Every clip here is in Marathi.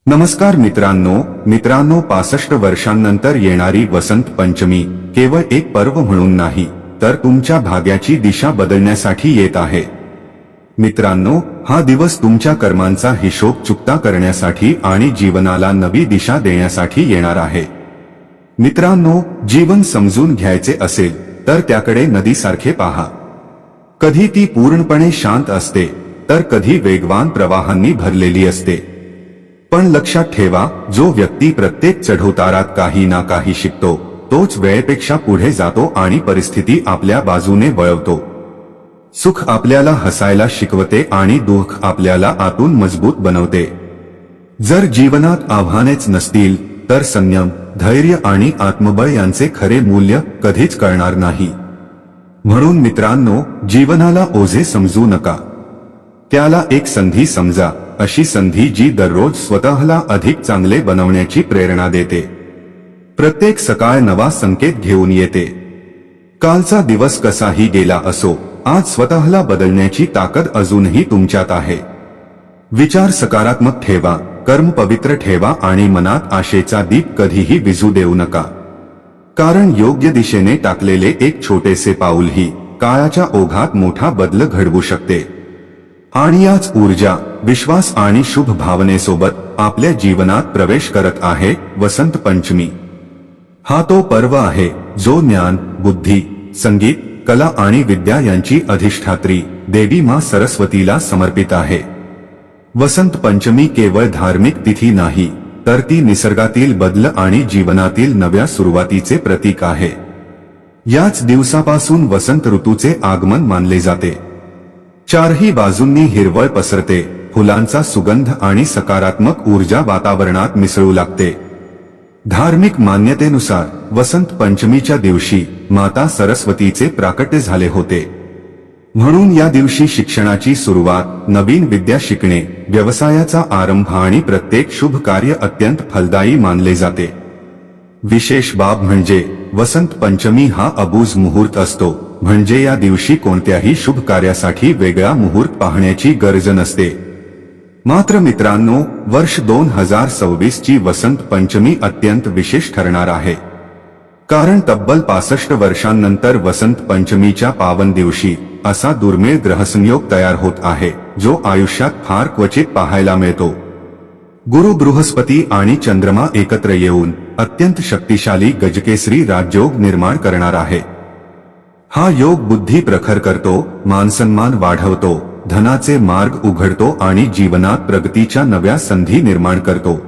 नमस्कार मित्रांनो 65 वर्षांनंतर येणारी वसंत पंचमी केवळ एक पर्व म्हणून नाही तर तुमच्या भाग्याची दिशा बदलण्यासाठी येत आहे। मित्रांनो, हा दिवस तुमच्या कर्मांचा हिशोब चुकता करण्यासाठी आणि जीवनाला नवी दिशा देण्यासाठी येणार आहे। मित्रांनो, जीवन समजून घ्यायचे असेल तर त्याकडे नदीसारखे पहा। कधी ती पूर्णपणे शांत असते तर कधी वेगवान प्रवाहांनी भरलेली असते। पण लक्षात ठेवा, जो व्यक्ती प्रत्येक चढउतारात काही ना काही शिकतो तोच वेळेपेक्षा पुढे जातो आणि परिस्थिती आपल्या बाजूने वळवतो। सुख आपल्याला हसायला शिकवते आणि दुःख आपल्याला आतून मजबूत बनवते। जर जीवनात आव्हानेच नसतील तर संयम, धैर्य आणि आत्मबळ यांचे खरे मूल्य कधीच कळणार नाही। म्हणून मित्रांनो, जीवनाला ओझे समजू नका, त्याला एक संधी समजा, अशी संधी जी दररोज स्वतःला अधिक चांगले बनवण्याची प्रेरणा देते। प्रत्येक सकाळ नवा संकेत घेऊन येते। कालचा दिवस कसाही गेला असो, आज स्वतःला बदलण्याची ताकद अजूनही तुमच्यात आहे। विचार सकारात्मक ठेवा, कर्म पवित्र ठेवा आणि मनात आशेचा दीप कधीही विझू देऊ नका। कारण योग्य दिशेने टाकलेले एक छोटेसे पाऊलही काळाच्या ओघात मोठा बदल घडवू शकते। आणि याच ऊर्जा, विश्वास आणि शुभ भावनेसोबत आपल्या जीवनात प्रवेश करत आहे वसंत पंचमी। हा तो पर्व आहे जो ज्ञान, बुद्धी, संगीत, कला आणि विद्या यांची अधिष्ठात्री देवी मां सरस्वतीला समर्पित आहे। वसंत पंचमी केवळ धार्मिक तिथी नाही तर ती निसर्गातील बदल आणि जीवनातील नव्या सुरुवातीचे प्रतीक आहे। याच दिवसापासून वसंत ऋतूचे आगमन मानले जाते। चारही बाजूंनी हिरवळ पसरते, फुलांचा सुगंध आणि सकारात्मक ऊर्जा वातावरणात मिसळू लागते। धार्मिक मान्यतेनुसार वसंत पंचमीच्या दिवशी माता सरस्वतीचे प्राकट्य झाले होते। म्हणून या दिवशी शिक्षणाची सुरुवात, नवीन विद्या शिकणे, व्यवसायाचा आरंभ आणि प्रत्येक शुभ कार्य अत्यंत फलदायी मानले जाते। विशेष बाब म्हणजे वसंत पंचमी हा अबूझ मुहूर्त असतो, म्हणजे या दिवशी कोणत्याही शुभ कार्यासाठी वेगळा मुहूर्त पाहण्याची गरज नसते। मात्र मित्रांनो, वर्ष 2026 ची वसंत पंचमी अत्यंत विशेष ठरणार आहे। कारण तब्बल 65 वर्षांनंतर वसंत पंचमीच्या पावन दिवशी असा दुर्मिळ ग्रहसंयोग तयार होत आहे जो आयुष्यात फार क्वचित पाहायला मिळतो। गुरु बृहस्पती आणि चंद्रमा एकत्र येऊन अत्यंत शक्तिशाली गजकेसरी राजयोग निर्माण करणार आहे। हा योग बुद्धी प्रखर करतो, मानसन्मान वाढवतो, धनाचे मार्ग उघडतो आणि जीवनात प्रगतीच्या नव्या संधी निर्माण करतो।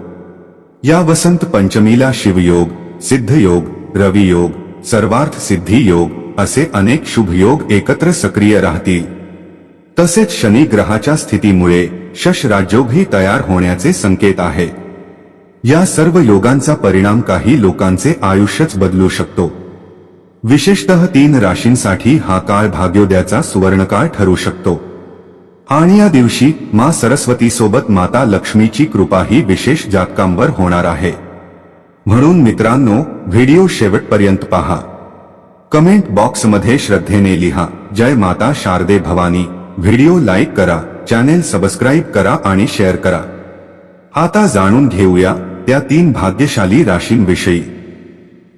या वसंत पंचमीला शिवयोग, सिद्धयोग, रवियोग, सर्वार्थ सिद्धी योग असे अनेक शुभ योग एकत्र सक्रिय राहतील। तसेच शनी ग्रहाच्या स्थितीमुळे शश राजयोगही तयार होण्याचे संकेत आहे। या सर्व योगांचा परिणाम काही लोकांचे आयुष्यच बदलू शकतो। विशेषतः 3 राशींसाठी हा काळ भाग्योदयाचा सुवर्णकाळ ठरू शकतो। आणि या दिवशी मां सरस्वतीसोबत माता लक्ष्मीची कृपाही विशेष जातकांवर होणार आहे। म्हणून मित्रांनो, व्हिडिओ शेवटपर्यंत पहा। कमेंट बॉक्समध्ये श्रद्धेने लिहा, जय माता शारदे भवानी। व्हिडिओ लाईक करा, चॅनेल सबस्क्राईब करा आणि शेअर करा। आता जाणून घेऊया त्या 3 भाग्यशाली राशींविषयी।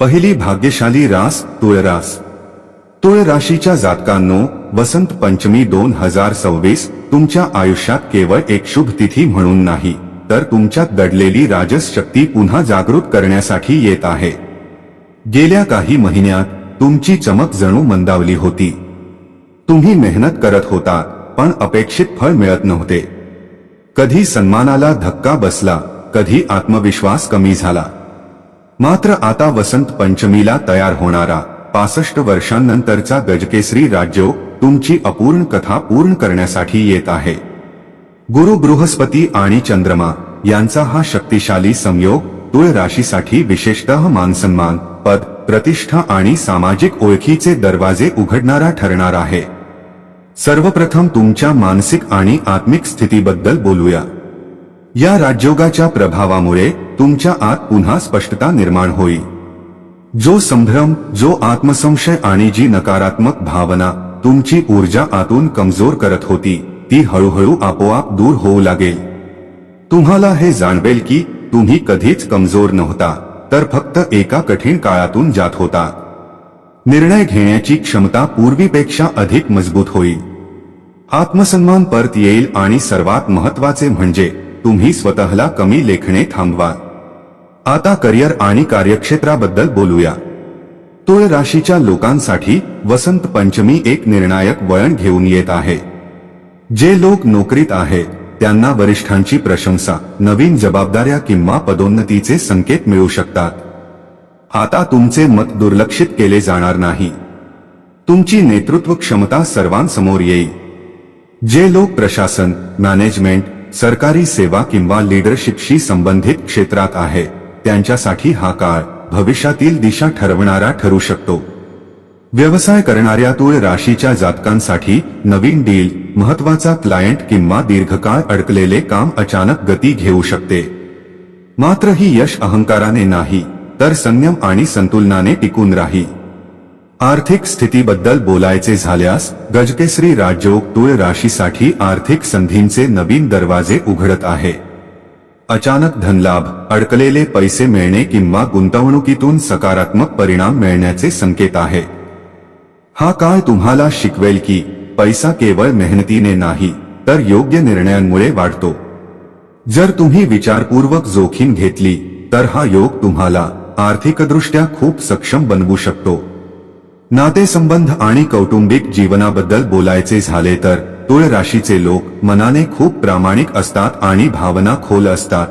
पहिली भाग्यशाली रास तुळ रास। तुळ राशीच्या जातकांनो, वसंत पंचमी 2026 तुमच्या आयुष्यात केवळ एक शुभ तिथी म्हणून नाही तर तुमच्यात दडलेली राजस शक्ती पुन्हा जागृत करण्यासाठी येत आहे। गेल्या काही महिन्यात तुमची चमक जणू मंदावली होती। तुम्ही मेहनत करत होता पण अपेक्षित फळ मिळत नव्हते। कधी सन्मानाला धक्का बसला, कधी आत्मविश्वास कमी झाला। मात्र आता वसंत पंचमीला तयार होणारा 65 वर्षांनंतरचा गजकेसरी राजयोग तुमची अपूर्ण कथा पूर्ण करण्यासाठी येत आहे। गुरु बृहस्पती आणि चंद्रमा यांचा हा शक्तिशाली संयोग तुळ राशीसाठी विशेषतः मानसन्मान, पद, प्रतिष्ठा आणि सामाजिक ओळखीचे दरवाजे उघडणारा ठरणार आहे। सर्वप्रथम तुमच्या मानसिक आणि आत्मिक स्थितीबद्दल बोलूया। या राजयोगाच्या प्रभावामुळे तुमच्या आत पुन्हा स्पष्टता निर्माण होईल। जो संभ्रम, जो आत्मसंशय आणि जी नकारात्मक भावना तुमची ऊर्जा आतून कमजोर करत होती ती हळूहळू आपोआप दूर होऊ लागेल। तुम्हाला हे जाणवेल की तुम्ही कधीच कमजोर नव्हता, तर फक्त एका कठीण काळातून जात होता. निर्णय घेण्याची क्षमता पूर्वीपेक्षा अधिक मजबूत होईल. आत्मसन्मान परत येईल आणि सर्वात महत्त्वाचे म्हणजे तुम्ही स्वतःला कमी लेखणे थांबवा. आता करिअर आणि कार्यक्षेत्राबद्दल बोलूया. तुळ राशीच्या लोकांसाठी वसंत पंचमी एक निर्णायक वळण घेऊन येत आहे. जे लोक नोकरीत आहेत त्यांना वरिष्ठांची प्रशंसा, नवीन जबाबदाऱ्या किंवा पदोन्नतीचे संकेत मिळू शकतात. आता तुमचे मत दुर्लक्षित केले जाणार नाही. तुमची नेतृत्व क्षमता सर्वांसमोर येईल. जे लोक प्रशासन, मॅनेजमेंट, सरकारी सेवा किंवा लीडरशिपशी संबंधित क्षेत्रात आहेत त्यांच्यासाठी हा काळ भविष्यातील दिशा ठरवणारा ठरू शकतो. व्यवसाय करणाऱ्या तुळ राशीच्या जातकांसाठी नवीन डील, महत्त्वाचा क्लायंट किंवा दीर्घकाळ अडकलेले काम अचानक गती घेऊ शकते. मात्र ही यश अहंकाराने नाही, तर संयम आणि संतुलनाने टिकून राहील. आर्थिक स्थितीबद्दल बोलायचे झाल्यास गजकेसरी राजयोग तुळ राशीसाठी आर्थिक संधींचे नवीन दरवाजे उघडत आहे. अचानक धनलाभ, अडकलेले पैसे मिळणे किंवा गुंतवणुकीतून सकारात्मक परिणाम मिळण्याचे संकेत आहे. हा काळ तुम्हाला शिकवेल की पैसा केवळ मेहनतीने नाही, तर योग्य निर्णयांमुळे वाढतो. जर तुम्ही विचारपूर्वक जोखीम घेतली तर हा योग तुम्हाला आर्थिकदृष्ट्या खूप सक्षम बनवू शकतो. नातेसंबंध आणि कौटुंबिक जीवनाबद्दल बोलायचे झाले तर तुळ राशीचे लोक मनाने खूप प्रामाणिक असतात आणि भावना खोल असतात.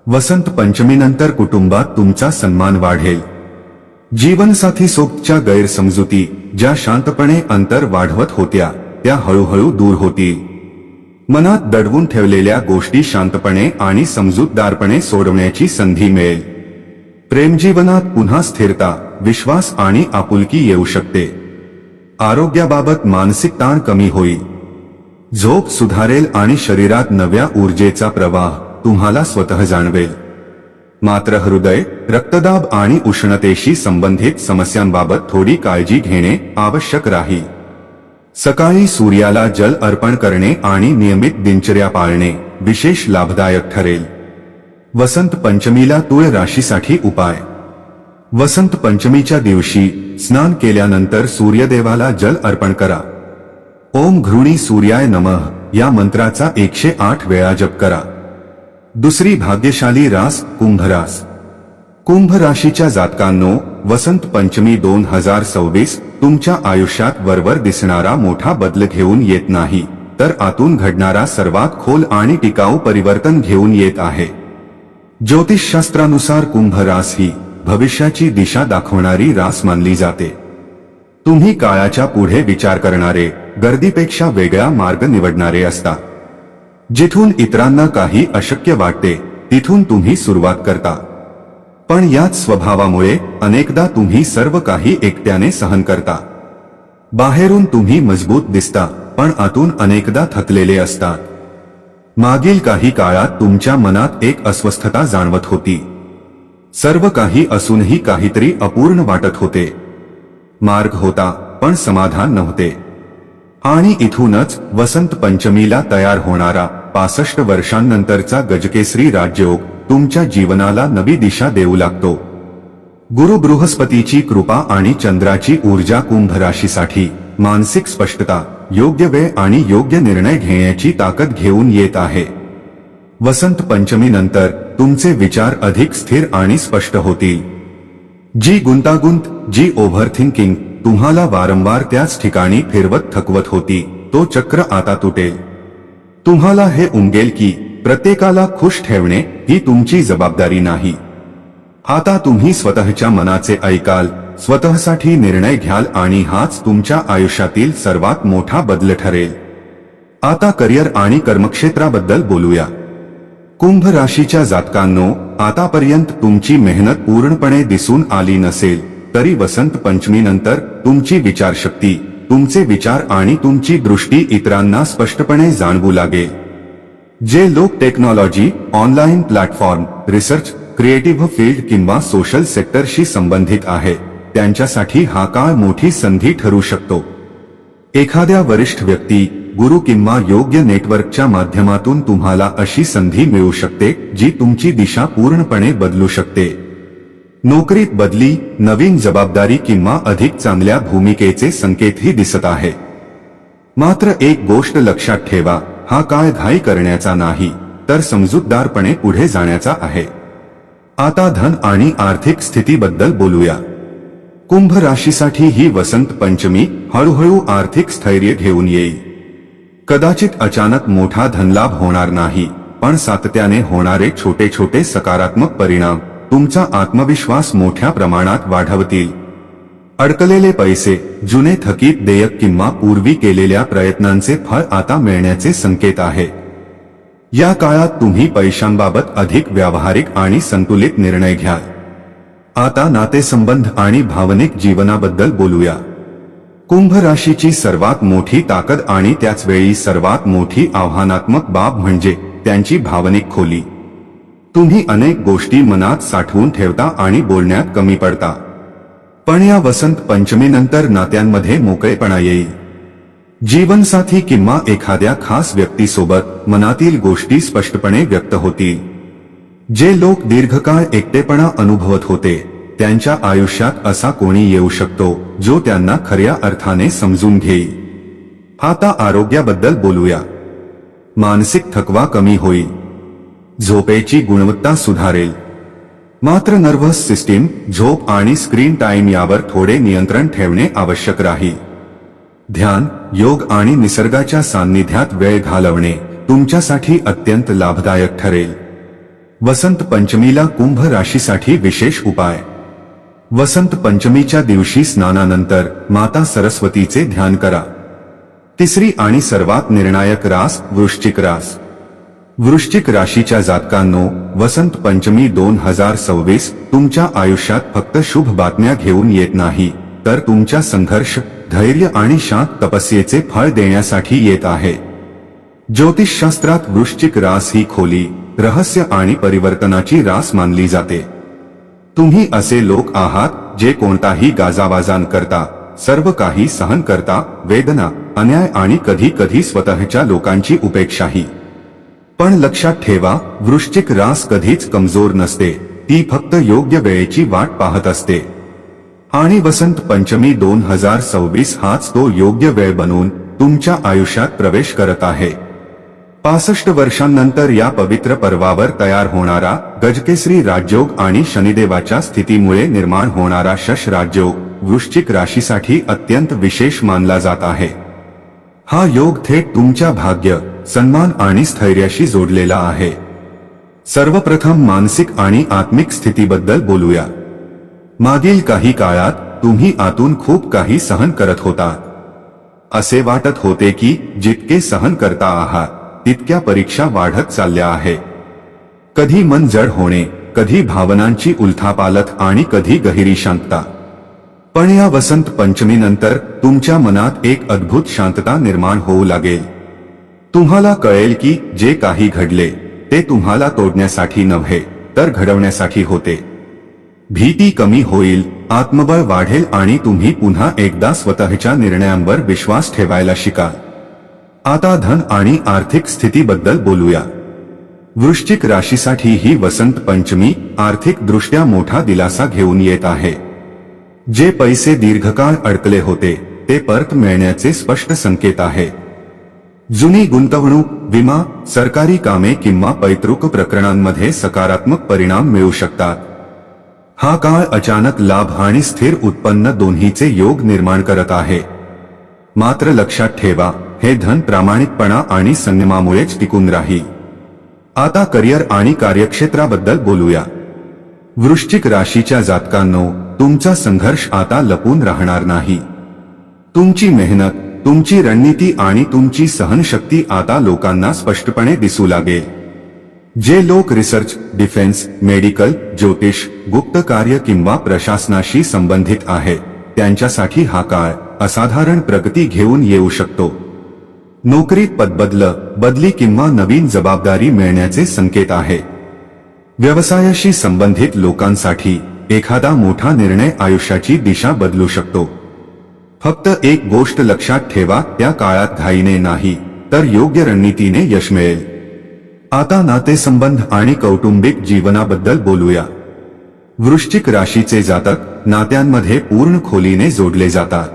वसंत पंचमीनंतर कुटुंबात तुमचा सन्मान वाढेल. जीवनसाथी सोबतच्या गैरसमजुती, ज्या शांतपणे अंतर वाढवत होत्या, त्या हळूहळू दूर होतील. मनात दडवून ठेवलेल्या गोष्टी शांतपणे आणि समजूतदारपणे सोडवण्याची संधी मिळेल. प्रेमजीवनात पुन्हा स्थिरता, विश्वास आणि आपुलकी येऊ शकते. आरोग्याबाबत मानसिक ताण कमी होईल. झोप सुधारेल आणि शरीरात नव्या ऊर्जेचा प्रवाह तुम्हाला स्वतः जाणवेल. मात्र हृदय, रक्तदाब आणि उष्णतेशी संबंधित समस्यांबाबत थोडी काळजी घेणे आवश्यक राहील. सकाळी सूर्याला जल अर्पण करणे आणि नियमित दिनचर्या पाळणे विशेष लाभदायक ठरेल. वसंत पंचमीला तुळ राशीसाठी उपाय. वसंत पंचमीच्या दिवशी स्नान केल्यानंतर सूर्यदेवाला जल अर्पण करा. ओम घृणी सूर्याय नमः या मंत्राचा 108 वेळा जप करा. दुसरी भाग्यशाली रास कुंभ रास. कुंभ राशीच्या जातकांनो, वसंत पंचमी 2026 तुमच्या आयुष्यात वरवर दिसणारा मोठा बदल घेऊन येत नाही, तर आतून घडणारा सर्वात खोल आणि टिकाऊ परिवर्तन घेऊन येत आहे. ज्योतिषशास्त्रानुसार कुंभ रास ही भविष्याची दिशा दाखवणारी रास मानली जाते. तुम्ही काळाच्या पुढे विचार करणारे, गर्दीपेक्षा वेगळा मार्ग निवडणारे असता. जिथून इतरांना काही अशक्य वाटते तिथून तुम्ही सुरुवात करता. पण याच स्वभावामुळे अनेकदा तुम्ही सर्व काही एकट्याने सहन करता. बाहेरून तुम्ही मजबूत दिसता, पण आतून अनेकदा थकलेले असतात. मागील काही काळात तुमच्या मनात एक अस्वस्थता जाणवत होती. सर्व काही असूनही काहीतरी अपूर्ण वाटत होते. मार्ग होता, पण समाधान नव्हते. आणि इथूनच वसंत पंचमीला तयार होणारा 65 वर्षांनंतरचा गजकेसरी राजयोग तुमच्या जीवनाला नवी दिशा देऊ लागतो. गुरु बृहस्पतीची कृपा आणि चंद्राची ऊर्जा कुंभ राशीसाठी मानसिक स्पष्टता, योग्य वेळ आणि योग्य निर्णय घेण्याची ताकद घेऊन येत आहे. वसंत पंचमीनंतर तुमचे विचार अधिक स्थिर आणि स्पष्ट होतील. जी गुंतागुंत, जी ओव्हरथिंकिंग तुम्हाला वारंवार त्याच ठिकाणी फिरवत थकवत होती, तो चक्र आता तुटेल. तुम्हाला हे उमगेल की प्रत्येकाला खुश ठेवणे ही तुमची जबाबदारी नाही. आता तुम्ही स्वतःच्या मनाचे ऐकाल, स्वतःसाठी निर्णय घ्याल आणि हाच तुमच्या आयुष्यातील सर्वात मोठा बदल ठरेल. आता करिअर आणि कर्मक्षेत्राबद्दल बोलूया. कुंभ राशीच्या जातकांनो, आतापर्यंत तुमची मेहनत पूर्णपणे दिसून आली नसेल, तरी वसंत पंचमीनंतर तुमची विचारशक्ती, तुमचे विचार आणि तुमची दृष्टी इतरांना स्पष्टपणे जाणवू लागेल. जे लोक technology, online platform, research, creative field किंवा सोशल सेक्टरशी संबंधित आहेत, त्यांच्यासाठी हा काळ मोठी संधी ठरू शकतो. एखाद्या वरिष्ठ व्यक्ती, गुरु किंवा योग्य नेटवर्कच्या माध्यमातून तुम्हाला अशी संधी मिळू शकते जी तुमची दिशा पूर्णपणे बदलू शकते. नोकरीत बदली, नवीन जबाबदारी किंवा अधिक चांगल्या भूमिकेचे संकेतही दिसत आहे. मात्र एक गोष्ट लक्षात ठेवा, हा काळ घाई करण्याचा नाही, तर समजूतदारपणे पुढे जाण्याचा आहे. आता धन आणि आर्थिक स्थितीबद्दल बोलूया. कुंभ राशीसाठी ही वसंत पंचमी हळूहळू आर्थिक स्थैर्य घेऊन येईल. कदाचित अचानक मोठा धनलाभ होणार नाही, पण सातत्याने होणारे छोटे छोटे सकारात्मक परिणाम तुमचा आत्मविश्वास मोठ्या प्रमाणात वाढवतील. अडकलेले पैसे, जुने थकीत देयक किंवा पूर्वी केलेल्या प्रयत्नांचे फळ आता मिळण्याचे संकेत आहे. या काळात तुम्ही पैशांबाबत अधिक व्यावहारिक आणि संतुलित निर्णय घ्या. आता नातेसंबंध आणि भावनिक जीवनाबद्दल बोलूया. कुंभ राशीची सर्वात मोठी ताकद आणि त्याच वेळी सर्वात मोठी आव्हानात्मक बाब म्हणजे त्यांची भावनिक खोली. तुम्ही अनेक गोष्टी मनात साठवून ठेवता आणि बोलण्यात कमी पडता. पण या वसंत पंचमीनंतर नात्यांमध्ये मोकळेपणा येईल. जीवनसाथी किंवा एखाद्या खास व्यक्तीसोबत मनातील गोष्टी स्पष्टपणे व्यक्त होतील. जे लोक दीर्घकाळ एकटेपणा अनुभवत होते, त्यांच्या आयुष्यात असा कोणी येऊ शकतो जो त्यांना खऱ्या अर्थाने समजून घेईल. आता आरोग्याबद्दल बोलूया. मानसिक थकवा कमी होईल. झोपेची गुणवत्ता सुधारेल. मात्र नर्व्हस सिस्टीम, झोप आणि स्क्रीन टाइम यावर थोडे नियंत्रण ठेवणे आवश्यक राहील. ध्यान, योग आणि निसर्गाच्या सान्निध्यात वेळ घालवणे तुमच्यासाठी अत्यंत लाभदायक ठरेल. वसंत पंचमीला कुंभ राशीसाठी विशेष उपाय. वसंत पंचमीच्या दिवशी स्नानानंतर माता सरस्वतीचे ध्यान करा. तिसरी आणि सर्वात निर्णायक रास वृश्चिक रास. वृश्चिक राशीच्या जातकांनो, वसंत पंचमी 2026 तुमच्या आयुष्यात फक्त शुभ बातम्या घेऊन येत नाही, तर तुमच्या संघर्ष, धैर्य आणि शांत तपस्येचे फळ देण्यासाठी येत आहे. ज्योतिषशास्त्रात वृश्चिक रास ही खोली, रहस्य आणि परिवर्तनाची रास मानली जाते. तुम्ही असे लोक आहात जे कोणताही गाजावाजान करता, सर्व काही सहन करता, वेदना, अन्याय आणि कधी कधी स्वतःच्या लोकांची उपेक्षाही. पण लक्षात ठेवा, वृश्चिक रास कधीच कमजोर नसते, ती फक्त योग्य वेळेची वाट पाहत असते. आणि वसंत पंचमी 2026 हाच तो योग्य वेळ बनून तुमच्या आयुष्यात प्रवेश करत आहे. 65 वर्षांनंतर या पवित्र पर्वावर तयार होणारा गजकेसरी राजयोग आणि शनिदेवाच्या स्थितीमुळे निर्माण होणारा शश राजयोग वृश्चिक राशीसाठी अत्यंत विशेष मानला जात आहे. हा योग थेट तुमच्या भाग्य, सन्मान आणि स्थैर्याशी जोडलेला आहे. सर्वप्रथम मानसिक आणि आत्मिक स्थितीबद्दल बोलूया. मागील काही काळात तुम्ही आतून खूप काही सहन करत होता. असे वाटत होते की जितके सहन करता आहात तितक्या परीक्षा वाढत चालल्या आहे. कधी मन जड होणे, कधी भावनांची उलथापालथ आणि कधी गहिरी शांतता. पण या वसंत पंचमीनंतर तुमच्या मनात एक अद्भुत शांतता निर्माण होऊ लागेल. तुम्हाला कळेल की जे काही घडले ते तुम्हाला तोडण्यासाठी नव्हे, तर घडवण्यासाठी होते. भीती कमी होईल, आत्मबळ वाढेल आणि तुम्ही पुन्हा एकदा स्वतःच्या निर्णयांवर विश्वास ठेवायला शिकाल. आता धन आणि आर्थिक स्थितीबद्दल बोलूया. वृश्चिक राशीसाठी ही वसंत पंचमी आर्थिक दृष्ट्या मोठा दिलासा घेऊन येत आहे. जे पैसे दीर्घकाळ अडकले होते ते परत मिळण्याचे स्पष्ट संकेत आहे. जुनी गुंतवणूक, विमा, सरकारी कामे किंवा पैतृक प्रकरणांमध्ये सकारात्मक परिणाम मिळू शकतात. हा काळ अचानक लाभ आणि स्थिर उत्पन्न दोन्हीचे योग निर्माण करत आहे. मात्र लक्षात ठेवा, हे धन प्रामाणिकपणा आणि संयमामुळेच टिकून राहील. आता करिअर आणि कार्यक्षेत्राबद्दल बोलूया. वृश्चिक राशीच्या जातकांनो, तुमचा संघर्ष आता लपून राहणार नाही. तुमची मेहनत, तुमची रणनीती आणि तुमची सहनशक्ती आता लोकांना स्पष्टपणे दिसू लागेल. जे लोक रिसर्च, डिफेन्स, मेडिकल, ज्योतिष, गुप्त कार्य किंवा प्रशासनाशी संबंधित आहेत त्यांच्यासाठी हा काळ असाधारण प्रगती घेऊन येऊ शकतो. नोकरीत बदली किंवा नवीन जबाबदारी मिळण्याचे संकेत आहे. व्यवसायाशी संबंधित लोकांसाठी एखादा मोठा निर्णय आयुष्याची दिशा बदलू शकतो. फक्त एक गोष्ट लक्षात ठेवा, त्या काळात घाईने नाही तर योग्य रणनीतीने यश मिळेल. आता नातेसंबंध आणि कौटुंबिक जीवनाबद्दल बोलूया. वृश्चिक राशीचे जातक नात्यांमध्ये पूर्ण खोलीने जोडले जातात,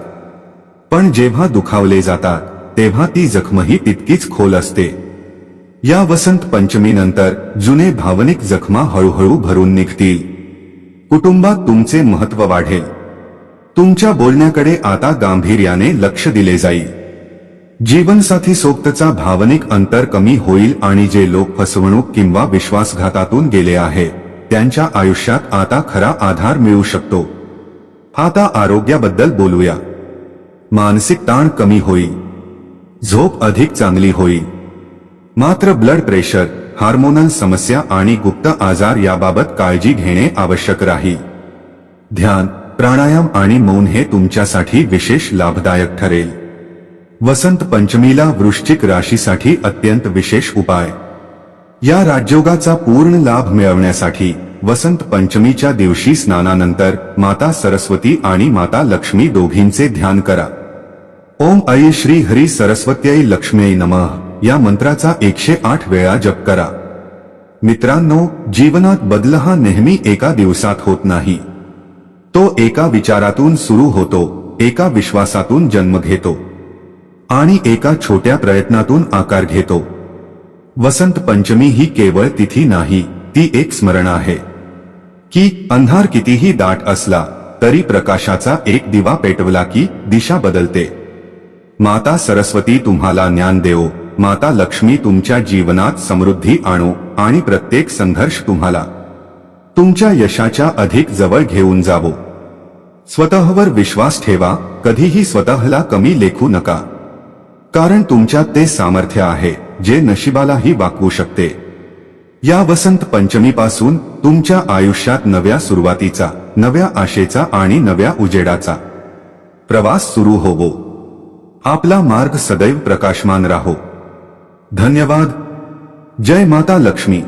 पण जेव्हा दुखावले जातात तेव्हा ती जखमही तितकीच खोल असते. या वसंत पंचमीनंतर जुने भावनिक जखमा हळूहळू भरून निघतील. कुटुंबात तुमचे महत्त्व वाढेल. तुमच्या बोलण्याकडे आता गांभीर्याने लक्ष दिले जाईल. जीवनसाथी सोबतचा भावनिक अंतर कमी होईल आणि जे लोक फसवणूक किंवा विश्वासघातातून गेले आहेत त्यांच्या आयुष्यात आता खरा आधार मिळू शकतो. आता आरोग्याबद्दल बोलूया. मानसिक ताण कमी होईल. झोप अधिक चांगली होईल. मात्र ब्लड प्रेशर, हार्मोनल समस्या आणि गुप्त आजार याबाबत काळजी घेणे आवश्यक राहील. ध्यान, प्राणायाम आणि मौन हे तुमच्यासाठी विशेष लाभदायक ठरेल. वसंत पंचमीला वृश्चिक राशीसाठी अत्यंत विशेष उपाय. या राजयोगाचा पूर्ण लाभ मिळवण्यासाठी वसंत पंचमीच्या दिवशी स्नानानंतर माता सरस्वती आणि माता लक्ष्मी दोघींचे ध्यान करा. ओम ऐ श्री हरी सरस्वत्यै लक्ष्म्यै नमः या मंत्राचा 108 वेळा जप करा. मित्रांनो, जीवनात बदल हा नेहमी एका दिवसात होत नाही. तो एका विचारातून सुरू होतो, एका विश्वासातून जन्म घेतो आणि एका छोट्या प्रयत्नातून आकार घेतो. वसंत पंचमी ही केवळ तिथी नाही, ती एक स्मरण आहे की अंधार कितीही दाट असला तरी प्रकाशाचा एक दिवा पेटवला की दिशा बदलते. माता सरस्वती तुम्हाला ज्ञान देवो, माता लक्ष्मी तुमच्या जीवनात समृद्धी आणो आणि प्रत्येक संघर्ष तुम्हाला तुमच्या यशाच्या अधिक जवळ घेऊन जावो. स्वतःवर विश्वास ठेवा, कधीही स्वतःला कमी लेखू नका, कारण तुमच्यात ते सामर्थ्य आहे जे नशिबालाही वाकवू शकते. या वसंत पंचमीपासून तुमच्या आयुष्यात नव्या सुरुवातीचा, नव्या आशेचा आणि नव्या उजेडाचा प्रवास सुरू होवो. आपला मार्ग सदैव प्रकाशमान राहो. धन्यवाद. जय माता लक्ष्मी.